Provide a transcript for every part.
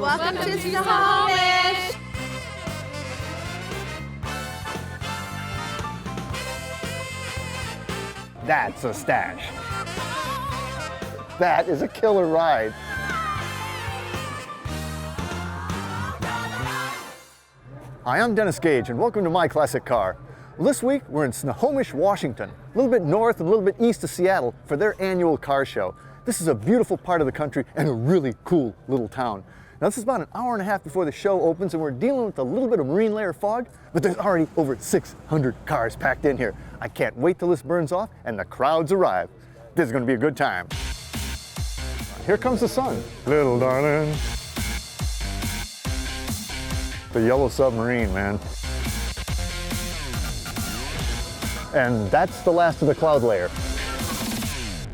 Welcome to Snohomish. That's a stash. That is a killer ride. Hi, I'm Dennis Gage, and welcome to My Classic Car. Well, this week, we're in Snohomish, Washington, a little bit north and a little bit east of Seattle for their annual car show. This is a beautiful part of the country and a really cool little town. Now, this is about an hour and a half before the show opens, and we're dealing with a little bit of marine layer fog, but there's already over 600 cars packed in here. I can't wait till this burns off and the crowds arrive. This is going to be a good time. Here comes the sun. Little darling. The yellow submarine, man. And that's the last of the cloud layer.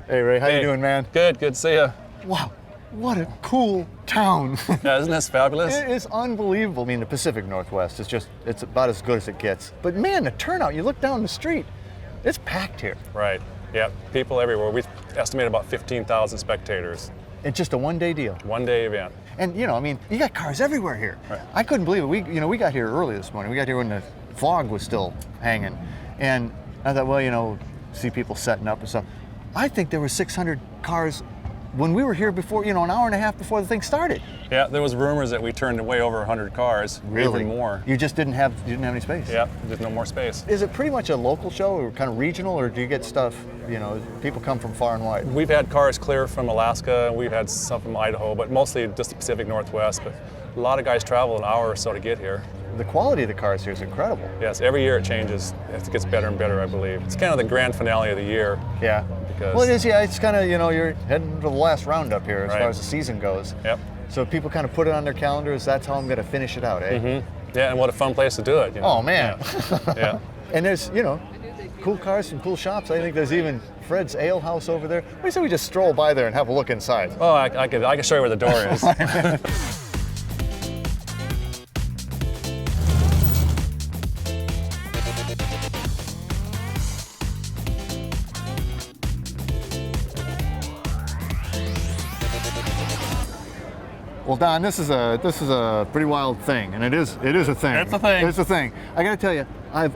Hey Ray, how you doing, man? Good to see you. Wow, what a cool town. Yeah, isn't this fabulous? It is unbelievable. I mean, the Pacific Northwest is just, it's about as good as it gets. But man, the turnout, you look down the street, it's packed here. Right, yeah, people everywhere. We estimate about 15,000 spectators. It's just a one-day deal. One-day event. And you know, I mean, you got cars everywhere here. Right. I couldn't believe it. We got here early this morning. We got here when the fog was still hanging. And I thought, well, you know, see people setting up and stuff. I think there were 600 cars when we were here before, you know, an hour and a half before the thing started. Yeah, there was rumors that we turned way over 100 cars, Really? even more. You just didn't have any space. Yeah, there's no more space. Is it pretty much a local show or kind of regional, or do you get stuff, you know, people come from far and wide? We've had cars clear from Alaska, we've had some from Idaho, but mostly just the Pacific Northwest. But a lot of guys travel an hour or so to get here. The quality of the cars here is incredible. Yes, every year it changes. It gets better and better, I believe. It's kind of the grand finale of the year. Yeah. Because Well, it is, yeah. It's kind of, you know, you're heading to the last round up here as Right. far as the season goes. Yep. So people kind of put it on their calendars. That's how I'm going to finish it out, eh? Mm-hmm. Yeah, and what a fun place to do it. You know? Oh, man. Yeah. Yeah. And there's, you know, cool cars, some cool shops. I think there's even Fred's Ale House over there. What do you say we just stroll by there and have a look inside? Oh, I can show you where the door is. Well, Don, this is a pretty wild thing, and it is a thing. It's a thing. It's a thing. I got to tell you, I've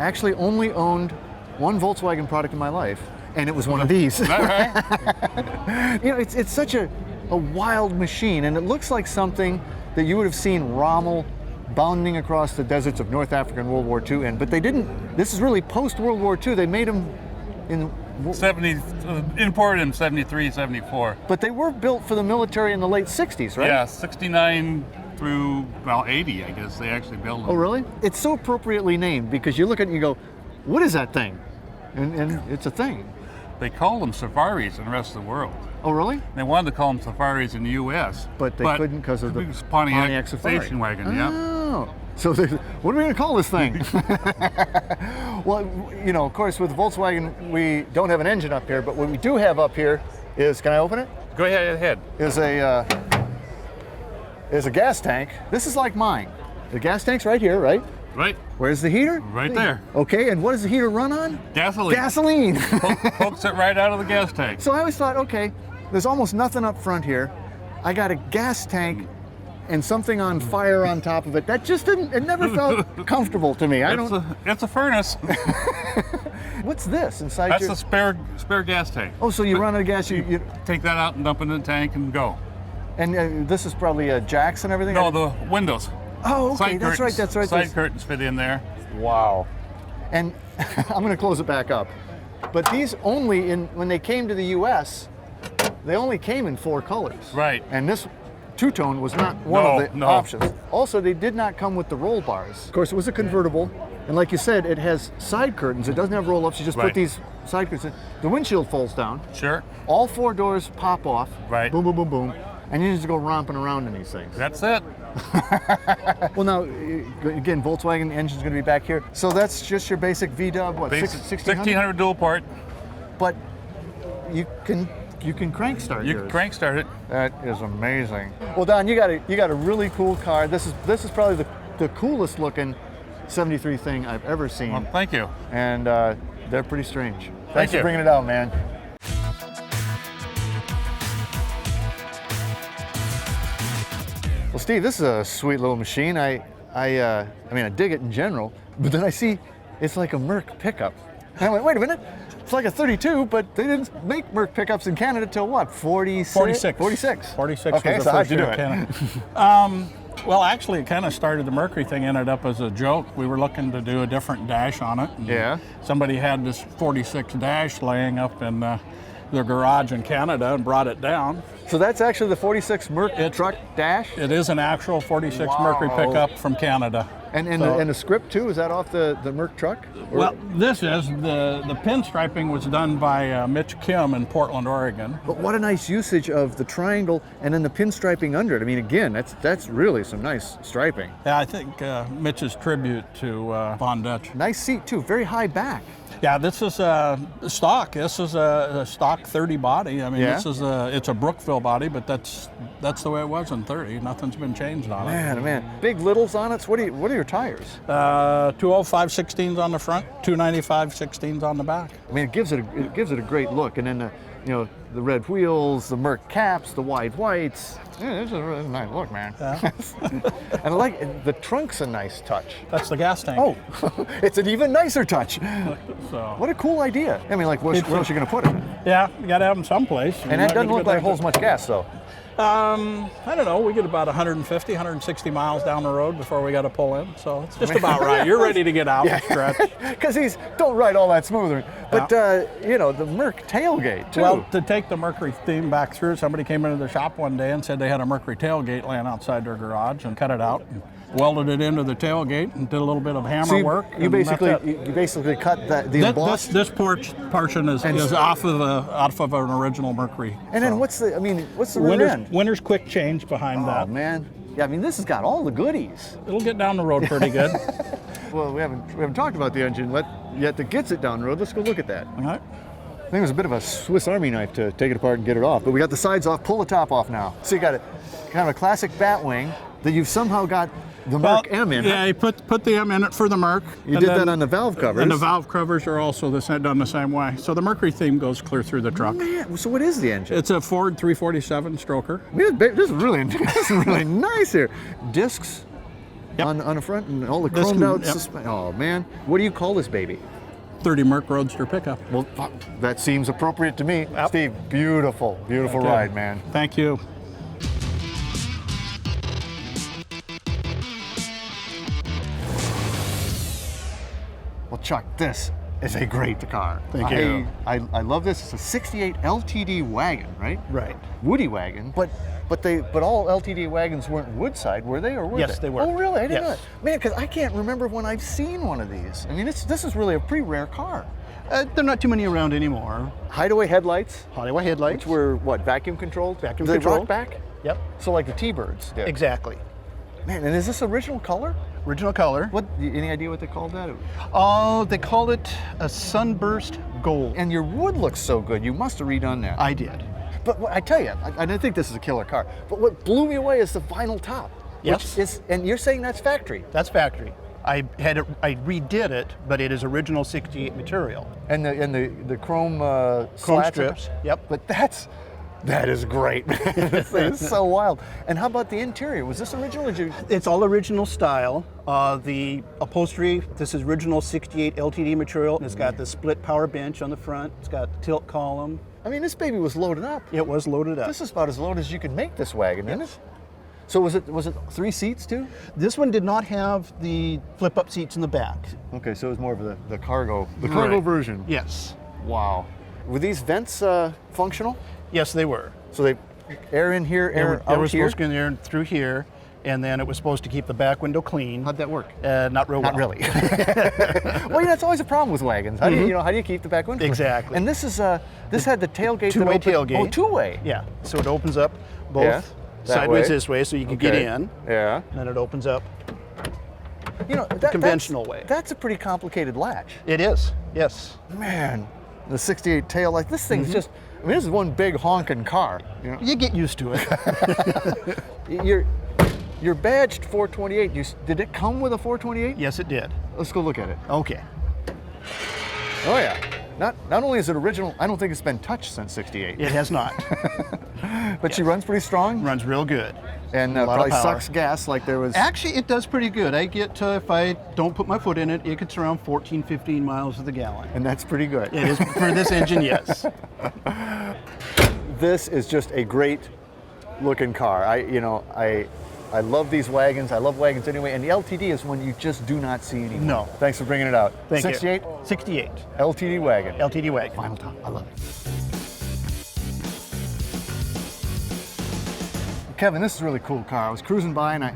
actually only owned one Volkswagen product in my life, and it was one of these. Is that right? You know, it's such a wild machine, and it looks like something that you would have seen Rommel bounding across the deserts of North Africa in World War II in, but they didn't. This is really post-World War II. They made them in 70, imported in 73, 74. But they were built for the military in the late 60s, right? Yeah, 69 through, well, 80, I guess they actually built them. Oh, really? It's so appropriately named because you look at it and you go, what is that thing? And it's a thing. They call them safaris in the rest of the world. Oh, really? They wanted to call them safaris in the U.S. But they couldn't because of the it was Pontiac Safari. station wagon, yeah. Oh. So what are we going to call this thing? Well, you know, of course, with Volkswagen, we don't have an engine up here, but what we do have up here is, can I open it? Go ahead. Is a gas tank. This is like mine. The gas tank's right here, right? Right. Where's the heater? Right there. Okay, and what does the heater run on? Gasoline. Gasoline. Pokes it right out of the gas tank. So I always thought, okay, there's almost nothing up front here. I got a gas tank and something on fire on top of it. That just didn't, it never felt comfortable to me. It's a furnace. What's this inside That's your? a spare gas tank. Oh, so you run out of gas, you Take that out and dump it in the tank and go. and this is probably jacks and everything? No, the windows. Oh, okay, Side that's right, curtains. that's right. Side curtains fit in there. Wow. And I'm going to close it back up. But these only, when they came to the U.S., they only came in 4 colors. Right. And this two-tone was not one of the No. options. Also, they did not come with the roll bars. Of course, it was a convertible. And like you said, it has side curtains. It doesn't have roll-ups. You just put Right. these side curtains in. The windshield folds down. Sure. All 4 doors pop off. Right. Boom, boom, boom, boom. And you just go romping around in these things. That's it. Well, now, again, Volkswagen engine's going to be back here. So that's just your basic V-dub, what, 1600 dual port. But you can crank start You yours. can crank start it. That is amazing. Well, Don, you got a really cool car. This is probably the coolest looking 73 thing I've ever seen. Well, thank you. And they're pretty strange. Thanks Thank for you. bringing it out, man. Well, Steve, this is a sweet little machine. I mean, I dig it in general, but then I see it's like a Merc pickup. And I went, wait a minute, it's like a 32, but they didn't make Merc pickups in Canada till what, 46? 46. 46. 46 Okay, was the so how'd first you do year it? in Canada. Well, actually, it kind of started, the Mercury thing ended up as a joke. We were looking to do a different dash on it. And Yeah. somebody had this 46 dash laying up in their garage in Canada and brought it down. So that's actually the 46 Merc truck dash? It is an actual 46 Wow. Mercury pickup from Canada. And So- the script too, is that off the Merc truck? Or- Well, this is, the pinstriping was done by Mitch Kim in Portland, Oregon. But what a nice usage of the triangle and then the pinstriping under it. I mean, again, that's really some nice striping. Yeah, I think Mitch's tribute to Von Dutch. Nice seat too, very high back. Yeah, this is stock. This is a stock 30 body. I mean, Yeah? this is it's a Brookville body, but that's the way it was in 30. Nothing's been changed on it. Man, oh man, big littles on it. So what are your tires? 205 16s on the front, 295 16s on the back. I mean, it gives it a great look, and then the red wheels, the Merc caps, the wide whites. Yeah, this is a really nice look, man. Yeah. And I like the trunk's a nice touch. That's the gas tank. Oh, it's an even nicer touch. So What a cool idea. I mean, like, where else are you gonna put it? yeah, you got to have them someplace. And that doesn't look like it holds much gas, though. I don't know. We get about 150, 160 miles down the road before we got to pull in. So it's just about right. You're ready to get out and stretch. Because don't ride all that smoother. But, the Merc tailgate, too. Well, to take the Mercury theme back through, somebody came into the shop one day and said they had a Mercury tailgate laying outside their garage and cut it out, and welded it into the tailgate and did a little bit of hammer So work. you and basically that's it. you basically cut the embossed. This portion is off of an original Mercury. And then what's the rear end? Winter's quick change behind Oh that. man, yeah. I mean, this has got all the goodies. It'll get down the road pretty good. Well, we haven't talked about the engine yet that gets it down the road. Let's go look at that. All right. I think it was a bit of a Swiss Army knife to take it apart and get it off. But we got the sides off. Pull the top off now. So you got a kind of a classic Batwing that you've somehow got the Merc M in. Yeah, you put the M in it for the Merc. You did that on the valve covers. And the valve covers are also done the same way. So the Mercury theme goes clear through the truck. Man, so what is the engine? It's a Ford 347 stroker. This is really nice here. Discs on the front and all the chromed out suspension. Oh man, what do you call this baby? 30 Merc Roadster Pickup. Well, that seems appropriate to me. Yep. Steve, beautiful ride, man. Thank you. Well, Chuck, this is a great car. Thank you. I love this. It's a 68 LTD wagon, right? Right. Woody wagon, but all LTD wagons weren't Woodside, were they? Or were Yes, they were. Oh, really? I didn't know Yes. that. Man, because I can't remember when I've seen one of these. I mean, this is really a pretty rare car. There are not too many around anymore. Hideaway headlights, Hideaway headlights. which were what, vacuum controlled? Vacuum They controlled. rock back? Yep, So like the T-Birds did. exactly. Man, and is this original color? Original color. What? Any idea what they called that? Oh, they call it a sunburst gold. And your wood looks so good. You must have redone that. I did. But I tell you, I think this is a killer car. But what blew me away is the vinyl top. Yes. Which is, and you're saying that's factory. That's factory. I redid it, but it is original 68 material. And the chrome Chrome slats. strips. Yep. But that is great. This thing is so wild. And how about the interior? Was this original? Or did you? It's all original style. The upholstery, this is original 68 LTD material. It's got the split power bench on the front. It's got the tilt column. I mean, this baby was loaded up. It was loaded up. This is about as loaded as you could make this wagon, isn't it? So was it 3 seats too? This one did not have the flip-up seats in the back. Okay, so it was more of the cargo Right. version. Yes. Wow. Were these vents functional? Yes, they were. So they air in here, air They out were here? supposed to go in there and through here, and then it was supposed to keep the back window clean. How'd that work? Not real Not well. really. Well, that's always a problem with wagons. How do you keep the back window? Exactly. And this had the tailgate. Two-way that opened- tailgate. Oh, two-way. Yeah. So it opens up both Yeah, that sideways way. this way, so you can get Okay. in. Yeah. And then it opens up. conventional conventional way. That's a pretty complicated latch. It is. Yes. Man, the 68 tail, like this thing's just. I mean, this is one big honking car. You know? You get used to it. You're badged 428. Did it come with a 428? Yes, it did. Let's go look at it. Okay. Oh yeah. Not only is it original, I don't think it's been touched since '68. It has not. But she runs pretty strong. Runs real good. And A lot of probably power. sucks gas like there was. Actually, it does pretty good. I get, if I don't put my foot in it, it gets around 14, 15 miles to the gallon. And that's pretty good. It is for this engine, yes. This is just a great looking car. I love these wagons. I love wagons anyway. And the LTD is one you just do not see anymore. No. Thanks for bringing it out. Thank 68? you. 68. LTD wagon. LTD wagon. Final top. I love it. Kevin, this is a really cool car. I was cruising by and I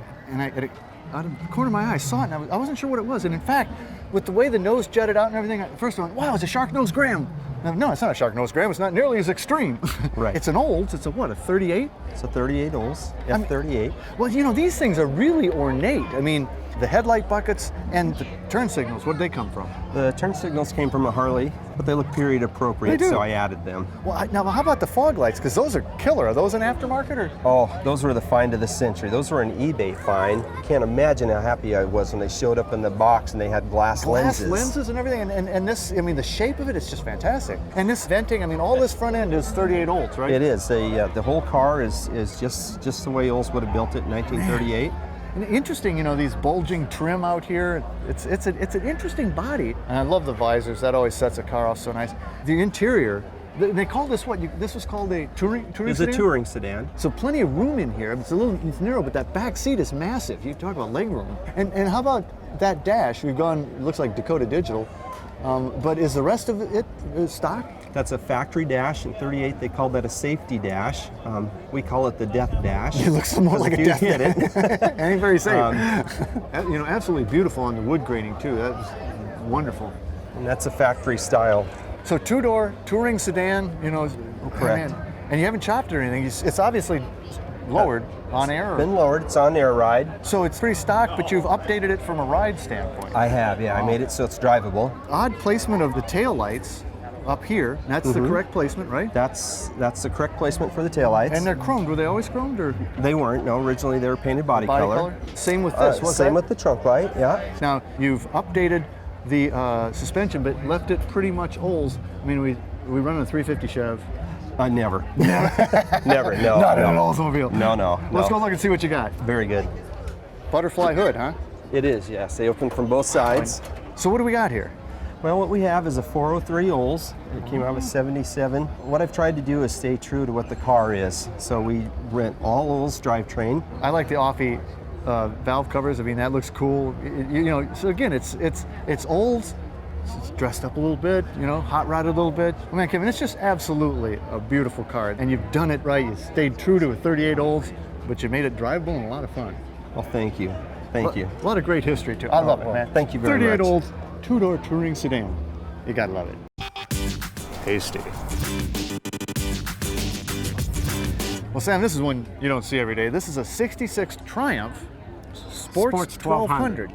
out of the corner of my eye, I saw it and I wasn't sure what it was. And in fact, with the way the nose jutted out and everything, at first I went, wow, it's a shark nose Graham. No, it's not a shark nose Graham. It's not nearly as extreme. Right. It's an Olds. It's a what, a 38? It's a 38 Olds, I mean- F38. Well, these things are really ornate. I mean, the headlight buckets and the turn signals, where did they come from? The turn signals came from a Harley, but they look period appropriate, They do. so I added them. Well, now how about the fog lights? Because those are killer. Are those an aftermarket or? Oh, those were the find of the century. Those were an eBay find. Can't imagine how happy I was when they showed up in the box and they had glass lenses. And everything, and this, I mean, the shape of it is just fantastic. And this venting, I mean, all this front end is 38 Olds, right? It is. The whole car is just the way Olds would have built it in 1938. And interesting, these bulging trim out here. It's an interesting body. And I love the visors. That always sets a car off so nice. The interior, they call this what? This was called a touring It's sedan? a touring sedan. So plenty of room in here. It's narrow, but that back seat is massive. You talk about leg room. And how about that dash? It looks like Dakota Digital. But is the rest of it stock? That's a factory dash. In 38, they called that a safety dash. We call it the death dash. It looks more like a death hit it. it ain't very safe. Absolutely beautiful on the wood grating too. That's wonderful. And that's a factory style. So two-door touring sedan, Correct. man. And you haven't chopped it or anything. It's obviously lowered on air. Been lowered. It's on air ride. So it's pretty stock, but you've updated it from a ride standpoint. I have, yeah. I made it so it's drivable. Odd placement of the tail lights up here. That's the correct placement, right? That's the correct placement for the taillights. And they're chromed. Were they always chromed or They weren't. No, originally they were painted body color. Same with this. What's Same that? with the trunk light. Yeah. Now, you've updated the suspension, but left it pretty much Olds. I mean, we run a 350 Chev. Never. Never. No. Not in no. an Oldsmobile. No. Let's go look and see what you got. Very good. Butterfly hood, huh? It is. Yes. They open from both sides. So what do we got here? Well, what we have is a 403 Olds. It came out with 77. What I've tried to do is stay true to what the car is. So we rent all Olds drivetrain. I like the offy valve covers. I mean, that looks cool. So again, it's Olds. It's dressed up a little bit, hot rodded a little bit. Man, Kevin, it's just absolutely a beautiful car. And you've done it right. You stayed true to a 38 Olds, but you made it drivable and a lot of fun. Well, thank you. Thank you. A lot of great history, too. I love it, man. Thank you very 38 much. Olds, two-door touring sedan. You gotta love it. Tasty. Well, Sam, this is one you don't see every day. This is a 66 Triumph Sports 1200.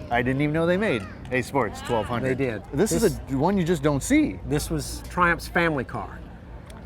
I didn't even know they made a Sports 1200. They did. This is a one you just don't see This was Triumph's family car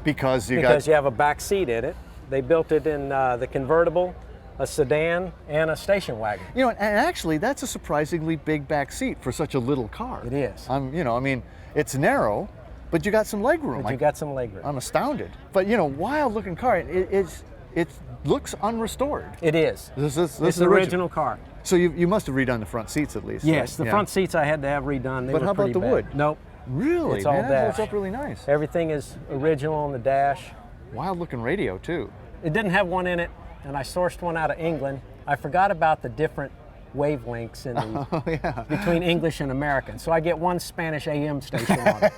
because you because you have a back seat in it. They built it in the Convertible, a sedan, and a station wagon. and actually that's a surprisingly big back seat for such a little car. It is. I mean, it's narrow, but you got some leg room. But you got some leg room. I'm astounded. But wild looking car. It looks unrestored. It is. This It's is the original car. So you must have redone the front seats at least. Yes, right? the Yeah. front seats I had to have redone. They But were how about pretty the bad. wood? Nope. Really? It's all Man, that holds dash. up really nice. Everything is original on the dash. Wild looking radio too. It didn't have one in it, and I sourced one out of England. I forgot about the different wavelengths in the, Oh yeah. between English and American. So I get one Spanish AM station on it.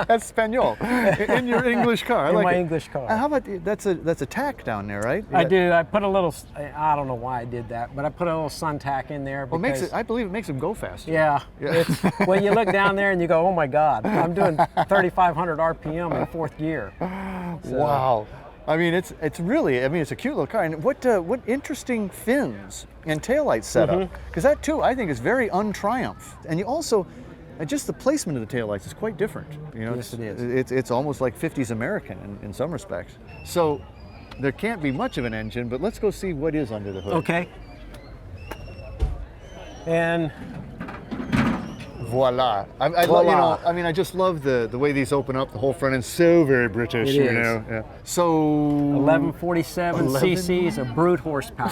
That's Espanol in your English car. I In like my it. English car. How about that's a tack down there, right? I do. I put a little, I don't know why I did that, but I put a little sun tack in there. Well, Because, I believe it makes them go faster. Yeah. It's, when you look down there and you go, oh my God, I'm doing 3,500 RPM in fourth gear. So, Wow. I mean, it's really, it's a cute little car. And what interesting fins and taillight setup. Because that too, I think, is very un-Triumph. And you also, just the placement of the taillights is quite different. Yes, it is. It's almost like 50s American in some respects. So there can't be much of an engine, but let's go see what is under the hood. Okay. And Voila. Voila. I just love the way these open up. The whole front end's so very British, It you is. know. Yeah. So 1147 cc's of brute horsepower.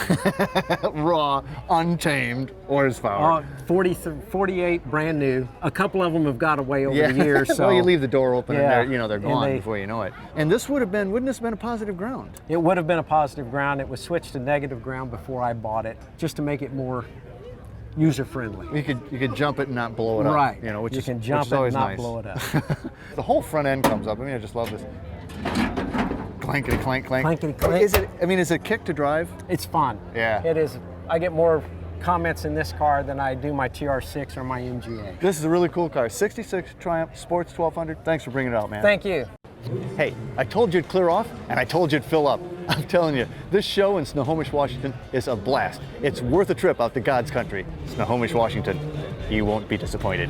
raw, untamed horsepower. 48 brand new. A couple of them have got away over Yeah. the years. So well, you leave the door open Yeah. and they're And gone they- before you know it. And this wouldn't this have been a positive ground? it would have been a positive ground. It was switched to negative ground before I bought it, just to make it more user friendly. You could jump it and not blow it up. Right. You know, which you is can which jump is it and always not nice. blow it up. The whole front end comes up. I mean, I just love this. Clankety clank clank. Clankety clank. Is it kick to drive? It's fun. Yeah. It is. I get more comments in this car than I do my TR6 or my MGA. This is a really cool car. 66 Triumph Sports 1200. Thanks for bringing it out, man. Thank you. Hey, I told you it'd clear off, and I told you it'd fill up. I'm telling you, this show in Snohomish, Washington is a blast. It's worth a trip out to God's country. Snohomish, Washington. You won't be disappointed.